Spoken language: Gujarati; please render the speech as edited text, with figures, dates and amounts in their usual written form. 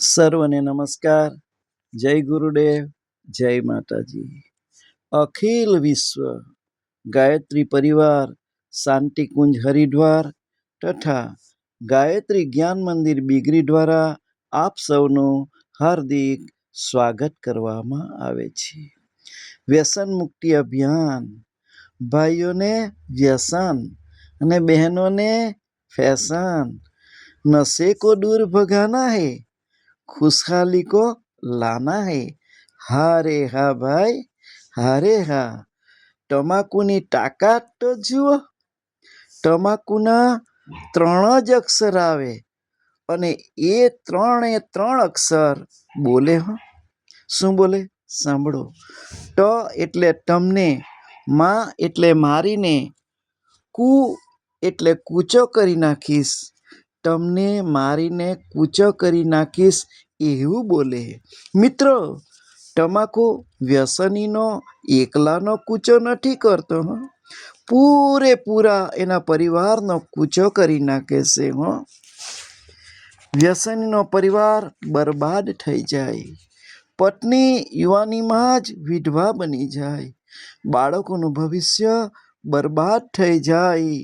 સર્વને નમસ્કાર. જય ગુરુદેવ, જય માતાજી. અખિલ વિશ્વ ગાયત્રી પરિવાર શાંતિકુંજ હરિદ્વાર તથા ગાયત્રી જ્ઞાન મંદિર બીગરી દ્વારા આપ સૌનું હાર્દિક સ્વાગત કરવામાં આવે છે. વ્યસન મુક્તિ અભિયાન. ભાઈઓને વ્યસન અને બહેનોને ફેશન. નशे को दूर भगाना है, खुशहाली को लाना है. હારે હા ભાઈ, હારે હા. તમાકુની તાકાત તો જુઓ. તમાકુના 3 જ અક્ષર આવે અને એ 3 અક્ષર બોલે હો. શું બોલે? સાંભળો. ટ એટલે તમને, મા એટલે મારીને, કુ એટલે કૂચો કરી નાખીશ, તમને મારીને કૂચો કરી નાખીશ એવું બોલે. મિત્રો, તમાકુ વ્યસનીનો એકલાનો કૂચો નથી કરતો, પૂરેપૂરા એના પરિવારનો કૂચો કરી નાખે છે. વ્યસનીનો પરિવાર બરબાદ થઈ જાય. પત્ની યુવાનીમાં જ વિધવા બની જાય. બાળકોનું ભવિષ્ય બરબાદ થઈ જાય.